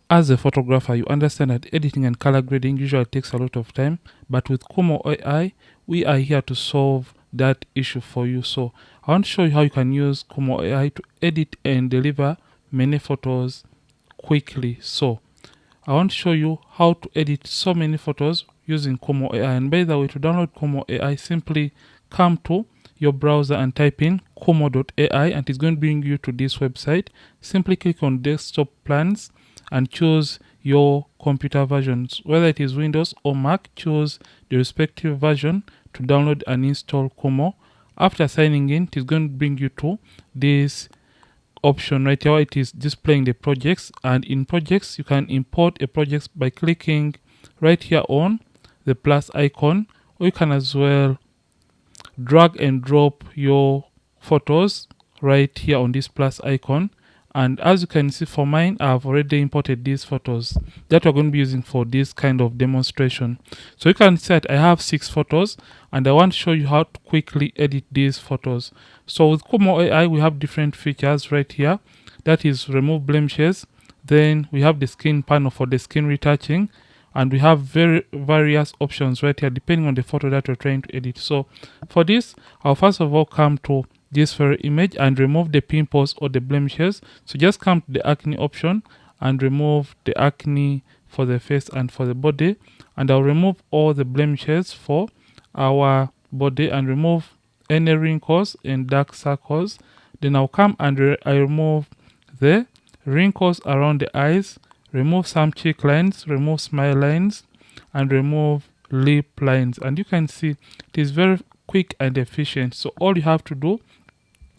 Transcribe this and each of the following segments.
As a photographer, you understand that editing and color grading usually takes a lot of time, but with Kumo AI, we are here to solve that issue for you. So I want to show you how you can use Kumo AI to edit and deliver many photos quickly. So I want to show you how to edit so many photos using Kumo AI. And by the way, to download Kumo AI, simply come to your browser and type in kumo.ai, and it's going to bring you to this website. Simply click on desktop plans and choose your computer versions, whether it is Windows or Mac. Choose the respective version to download and install Kumo. After signing in, it is going to bring you to this option right here. It is displaying the projects, and in projects you can import a project by clicking right here on the plus icon, or you can as well drag and drop your photos right here on this plus icon. And as you can see, for mine, I've already imported these photos that we're going to be using for this kind of demonstration. So you can see that I have 6 photos, and I want to show you how to quickly edit these photos. So with Kumo AI, we have different features right here. That is remove blemishes. Then we have the skin panel for the skin retouching, and we have various options right here depending on the photo that we're trying to edit. So for this, I'll first of all come to this very image and remove the pimples or the blemishes. So just come to the acne option and remove the acne for the face and for the body, and I'll remove all the blemishes for our body and remove any wrinkles and dark circles. Then I'll come and I remove the wrinkles around the eyes, remove some cheek lines, remove smile lines, and remove lip lines. And you can see it is very quick and efficient. So all you have to do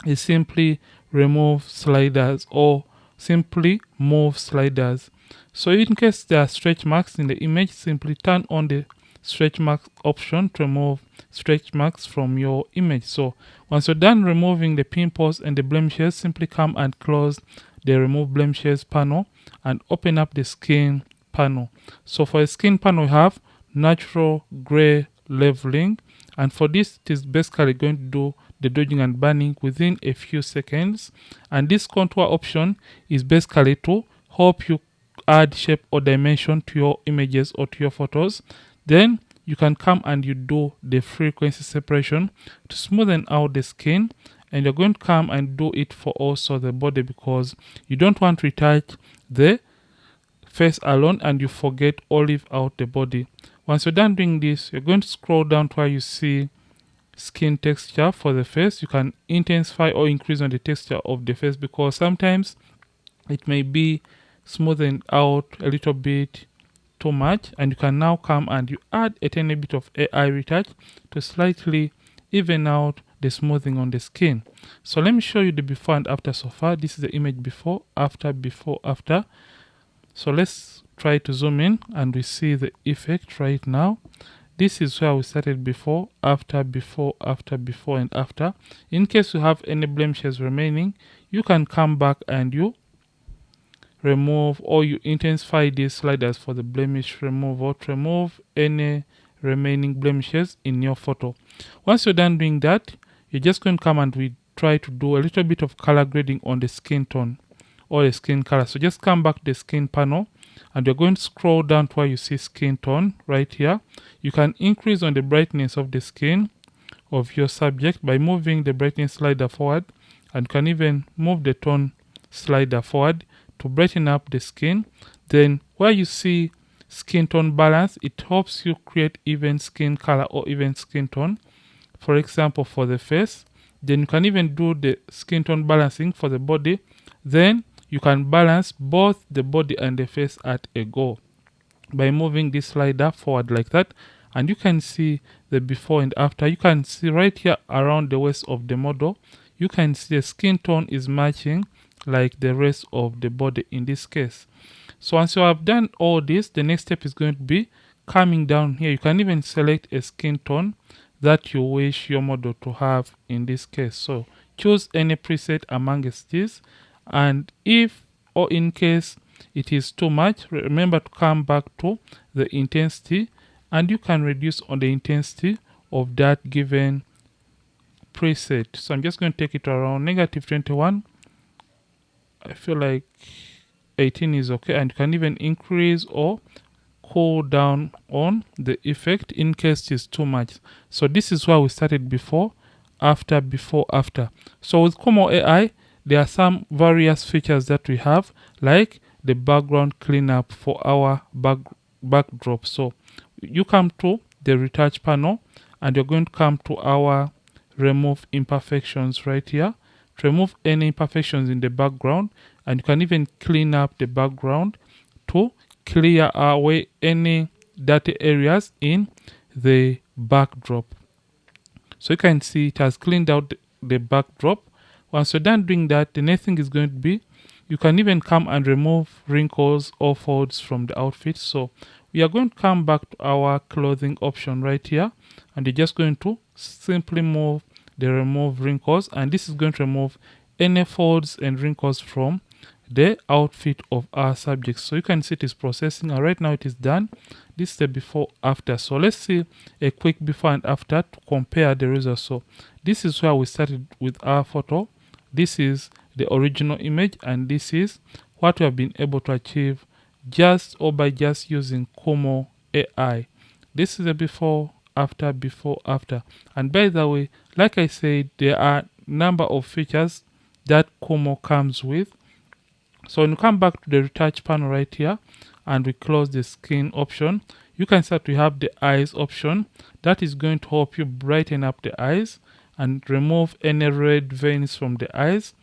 is simply remove sliders or simply move sliders. So in case there are stretch marks in the image, simply turn on the stretch marks option to remove stretch marks from your image. So once you're done removing the pimples and the blemishes, simply come and close the remove blemishes panel and open up the skin panel. So for the skin panel, we have natural gray leveling, and for this it is basically going to do the dodging and burning within a few seconds. And this contour option is basically to help you add shape or dimension to your images or to your photos. Then you can come and you do the frequency separation to smoothen out the skin, and you're going to come and do it for also the body, because you don't want to retouch the face alone and you forget or leave out the body. Once you're done doing this, you're going to scroll down to where you see skin texture for the face. You can intensify or increase on the texture of the face, because sometimes it may be smoothened out a little bit too much, and you can now come and you add a tiny bit of AI retouch to slightly even out the smoothing on the skin. So let me show you the before and after. So far, this is the image before after. So let's try to zoom in and we see the effect right now. This is where we started before, after, and after. In case you have any blemishes remaining, you can come back and you remove or you intensify these sliders for the blemish removal to remove any remaining blemishes in your photo. Once you're done doing that, you're just going to come and we try to do a little bit of color grading on the skin tone or the skin color. So just come back to the skin panel and you're going to scroll down to where you see skin tone right here. You can increase on the brightness of the skin of your subject by moving the brightness slider forward, and you can even move the tone slider forward to brighten up the skin. Then where you see skin tone balance, it helps you create even skin color or even skin tone, for example for the face. Then you can even do the skin tone balancing for the body. Then you can balance both the body and the face at a go by moving this slider forward like that. And you can see the before and after. You can see right here around the waist of the model, you can see the skin tone is matching like the rest of the body in this case. So once you have done all this, the next step is going to be coming down here. You can even select a skin tone that you wish your model to have in this case. So choose any preset amongst these, and if or in case it is too much, remember to come back to the intensity and you can reduce on the intensity of that given preset. So I'm just going to take it around -21. I feel like 18 is okay, and you can even increase or cool down on the effect in case it's too much. So this is why we started before, after, before, after. So with Kumo AI, there are some various features that we have, like the background cleanup for our backdrop. So you come to the retouch panel and you're going to come to our remove imperfections right here to remove any imperfections in the background, and you can even clean up the background to clear away any dirty areas in the backdrop. So you can see it has cleaned out the backdrop. Once you're done doing that, the next thing is going to be you can even come and remove wrinkles or folds from the outfit. So we are going to come back to our clothing option right here, and you're just going to simply move the remove wrinkles, and this is going to remove any folds and wrinkles from the outfit of our subject. So you can see it is processing, and right now it is done. This is the before after. So let's see a quick before and after to compare the results. So this is where we started with our photo. This is the original image, and this is what we have been able to achieve by just using Kumo AI. This is a before after. And by the way, like I said, there are number of features that Kumo comes with. So when you come back to the retouch panel right here and we close the skin option, you can see that we have the eyes option that is going to help you brighten up the eyes and remove any red veins from the eyes.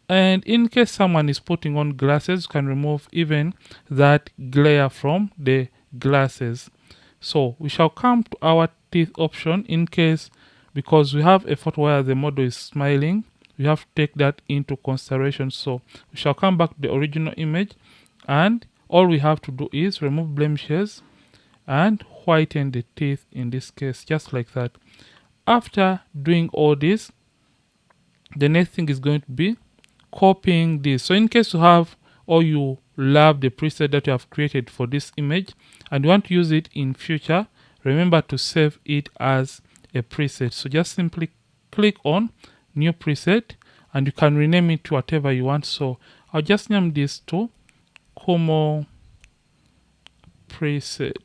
And in case someone is putting on glasses, you can remove even that glare from the glasses. So we shall come to our teeth option in case, because we have a photo where the model is smiling, we have to take that into consideration. So we shall come back to the original image, and all we have to do is remove blemishes and whiten the teeth in this case, just like that. After doing all this, the next thing is going to be copying this. So in case you have or you love the preset that you have created for this image and you want to use it in future, remember to save it as a preset. So just simply click on new preset and you can rename it to whatever you want. So I'll just name this to Kumo preset,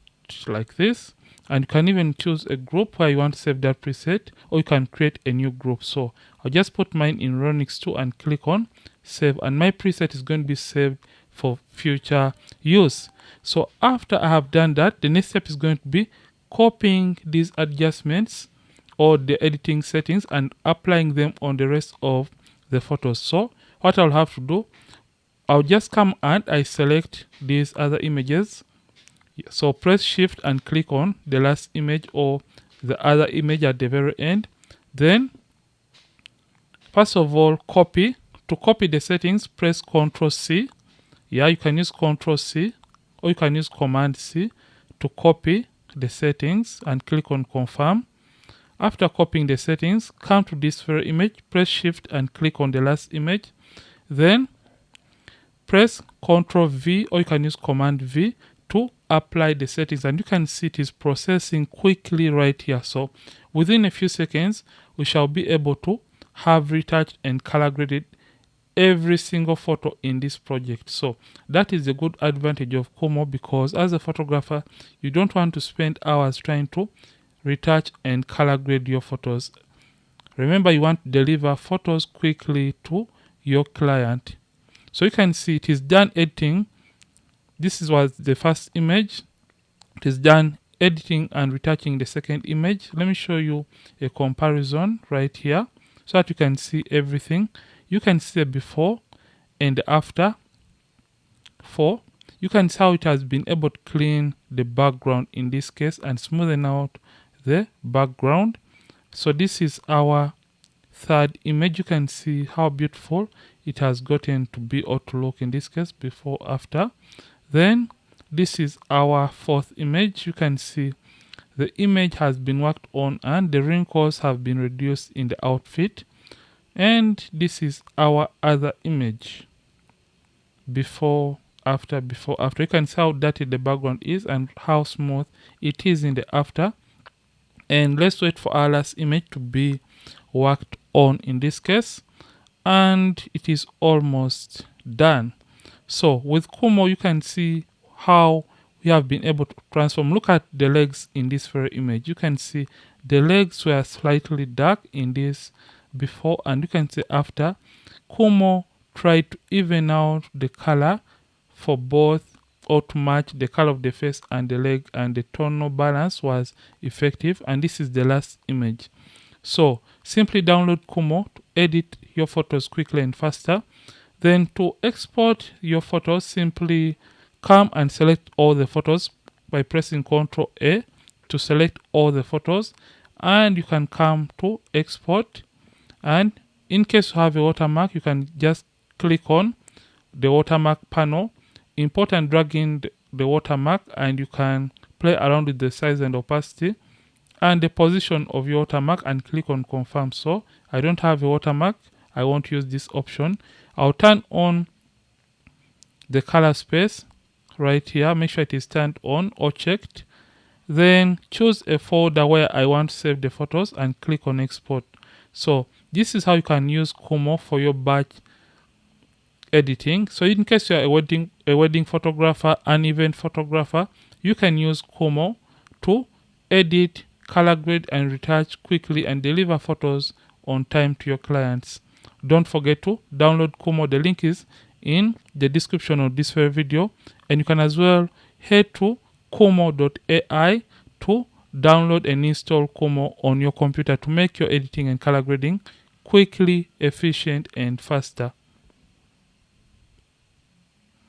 like this. And you can even choose a group where you want to save that preset, or you can create a new group. So I'll just put mine in Ronix 2 and click on save, and my preset is going to be saved for future use. So after I have done that, the next step is going to be copying these adjustments or the editing settings and applying them on the rest of the photos. So what I'll have to do, I'll just come and I select these other images. So press shift and click on the last image or the other image at the very end. Then first of all, copy. To copy the settings, press Ctrl C. Yeah, you can use Ctrl C or you can use Command C to copy the settings and click on confirm. After copying the settings, come to this very image, press shift and click on the last image. Then press Ctrl V or you can use Command V to apply the settings, and you can see it is processing quickly right here. So within a few seconds we shall be able to have retouched and color graded every single photo in this project. So that is the good advantage of Kumo, because as a photographer you don't want to spend hours trying to retouch and color grade your photos. Remember, you want to deliver photos quickly to your client. So you can see it is done editing. This was the first image. It is done editing and retouching the second image. Let me show you a comparison right here so that you can see everything. You can see the before and the after. You can see how it has been able to clean the background in this case and smoothen out the background. So this is our third image. You can see how beautiful it has gotten to be or to look in this case, before after. Then this is our fourth image. You can see the image has been worked on and the wrinkles have been reduced in the outfit. And this is our other image, before after. You can see how dirty the background is and how smooth it is in the after. And let's wait for our last image to be worked on in this case, and it is almost done. So with Kumo, you can see how we have been able to transform. Look at the legs in this very image. You can see the legs were slightly dark in this before, and you can see after. Kumo tried to even out the color for both, or to match the color of the face and the leg, and the tonal balance was effective. And this is the last image. So simply download Kumo to edit your photos quickly and faster. Then to export your photos, simply come and select all the photos by pressing Ctrl A to select all the photos, and you can come to export. And in case you have a watermark, you can just click on the watermark panel, import and drag in the watermark, and you can play around with the size and opacity and the position of your watermark and click on confirm. So I don't have a watermark, I won't use this option. I'll turn on the color space right here, make sure it is turned on or checked. Then choose a folder where I want to save the photos and click on export. So this is how you can use Kumo for your batch editing. So in case you're a wedding photographer, an event photographer, you can use Kumo to edit, color grade, and retouch quickly and deliver photos on time to your clients. Don't forget to download Kumo. The link is in the description of this very video, and you can as well head to Kumoo.ai to download and install Kumo on your computer to make your editing and color grading quickly, efficient, and faster.